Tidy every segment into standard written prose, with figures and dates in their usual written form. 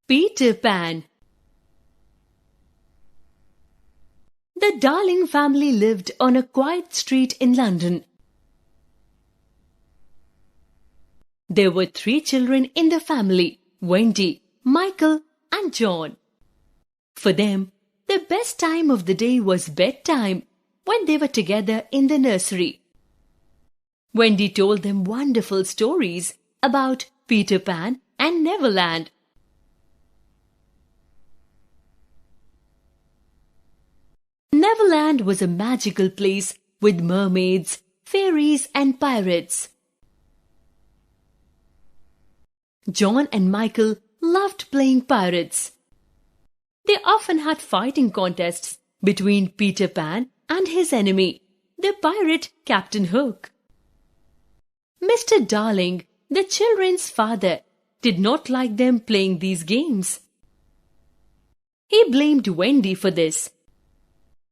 Peter Pan. The Darling family lived on a quiet street in London. There were 3 children in the family: Wendy, Michael, and John. For them, the best time of the day was bedtime, when they were together in the nursery. Wendy told them wonderful stories about Peter Pan and Neverland. Neverland was a magical place with mermaids, fairies, and pirates. John and Michael loved playing pirates. They often had fighting contests between Peter Pan and his enemy, the pirate Captain Hook. Mr. Darling, the children's father, did not like them playing these games. He blamed Wendy for this.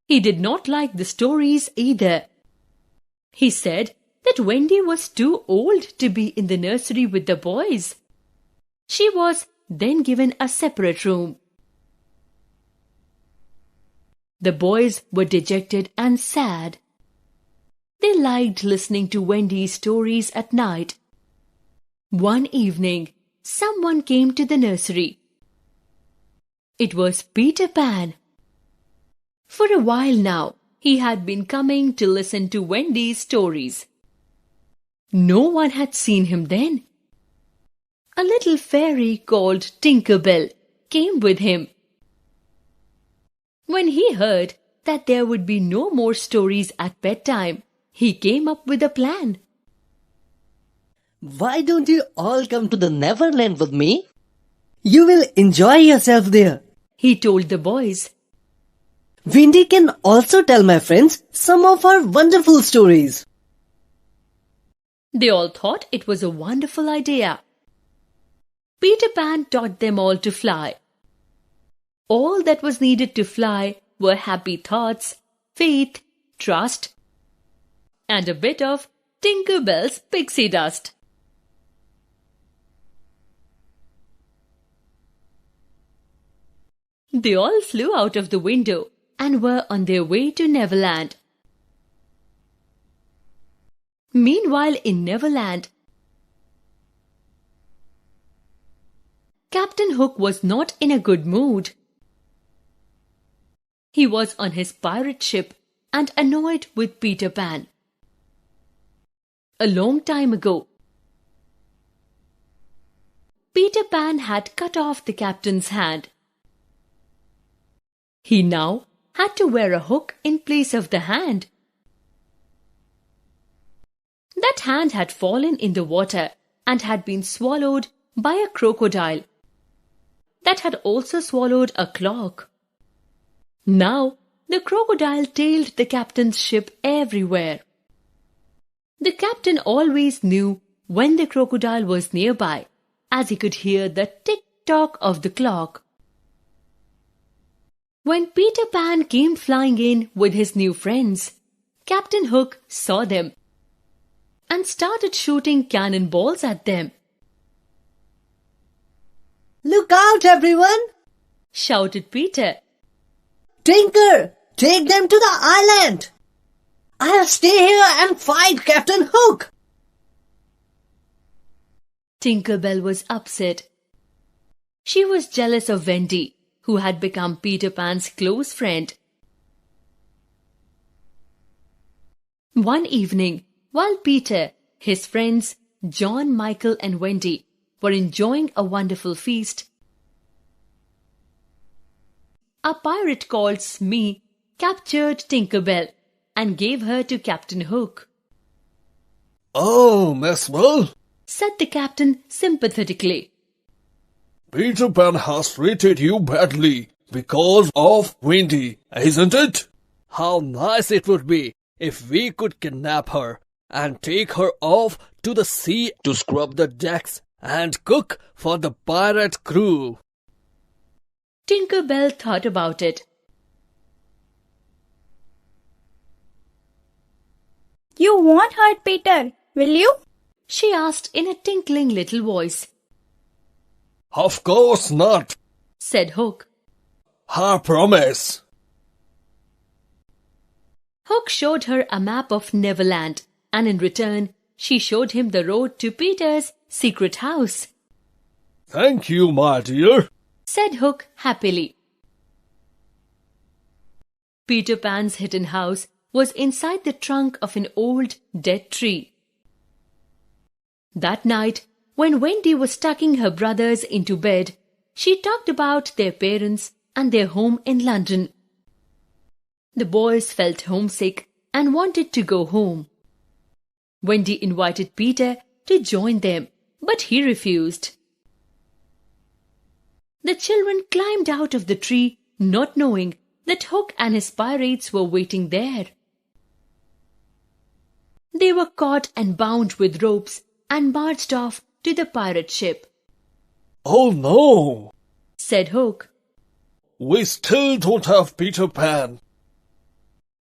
He did not like the stories either. He said that Wendy was too old to be in the nursery with the boys. She was then given a separate room. The boys were dejected and sad. They liked listening to Wendy's stories at night. One evening, someone came to the nursery. It was Peter Pan. For a while now, he had been coming to listen to Wendy's stories. No one had seen him then. A little fairy called Tinker Bell came with him. When he heard that there would be no more stories at bedtime, he came up with a plan. Why don't you all come to the Neverland with me? You will enjoy yourself there, he told the boys. Wendy can also tell my friends some of her wonderful stories. They all thought it was a wonderful idea. Peter Pan taught them all to fly. All that was needed to fly were happy thoughts, faith, trust, and a bit of Tinker Bell's pixie dust. They all flew out of the window and were on their way to Neverland. Meanwhile, in Neverland, Captain Hook was not in a good mood. He was on his pirate ship and annoyed with Peter Pan. A long time ago, Peter Pan had cut off the captain's hand. He now had to wear a hook in place of the hand. That hand had fallen in the water and had been swallowed by a crocodile that had also swallowed a clock. Now the crocodile tailed the captain's ship everywhere. The captain always knew when the crocodile was nearby, as he could hear the tick-tock of the clock. When Peter Pan came flying in with his new friends, Captain Hook saw them and started shooting cannonballs at them. Look out, everyone! Shouted Peter. Tinker, take them to the island! I'll stay here and fight Captain Hook! Tinker Bell was upset. She was jealous of Wendy, who had become Peter Pan's close friend. One evening, while Peter, his friends, John, Michael, and Wendy were enjoying a wonderful feast, a pirate called Smee captured Tinker Bell and gave her to Captain Hook. "Oh, Miss Bell," said the captain sympathetically, "Peter Pan has treated you badly because of Wendy, isn't it? How nice it would be if we could kidnap her and take her off to the sea to scrub the decks and cook for the pirate crew." Tinker Bell thought about it. You won't hurt Peter, will you? She asked in a tinkling little voice. "Of course not," said Hook. I promise. Hook showed her a map of Neverland, and in return, she showed him the road to Peter's secret house. Thank you, my dear, said Hook happily. Peter Pan's hidden house was inside the trunk of an old dead tree. That night, when Wendy was tucking her brothers into bed, she talked about their parents and their home in London. The boys felt homesick and wanted to go home. Wendy invited Peter to join them, but he refused. The children climbed out of the tree, not knowing that Hook and his pirates were waiting there. They were caught and bound with ropes and marched off to the pirate ship. Oh no, said Hook. We still don't have Peter Pan.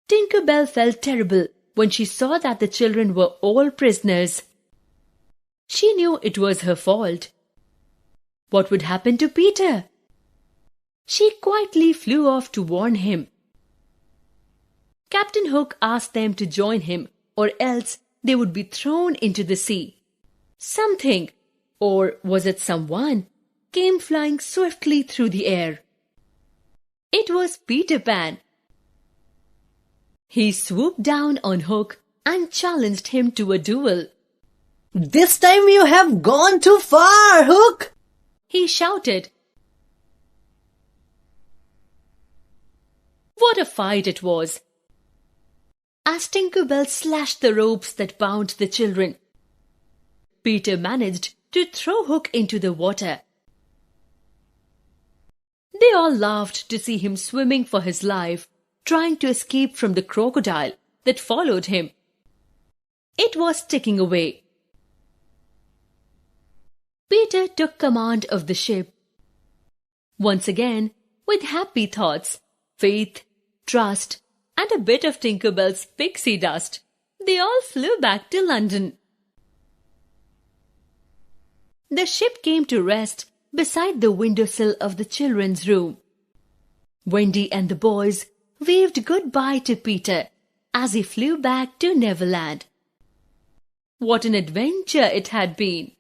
Tinker Bell felt terrible when she saw that the children were all prisoners. She knew it was her fault. What would happen to Peter? She quietly flew off to warn him. Captain Hook asked them to join him, or else they would be thrown into the sea. Something, or was it someone, came flying swiftly through the air. It was Peter Pan. He swooped down on Hook and challenged him to a duel. This time you have gone too far, Hook! He shouted. What a fight it was! As Tinker Bell slashed the ropes that bound the children, Peter managed to throw Hook into the water. They all laughed to see him swimming for his life, trying to escape from the crocodile that followed him. It was ticking away. Peter took command of the ship. Once again, with happy thoughts, faith, trust, and a bit of Tinker Bell's pixie dust, they all flew back to London. The ship came to rest beside the windowsill of the children's room. Wendy and the boys waved goodbye to Peter as he flew back to Neverland. What an adventure it had been!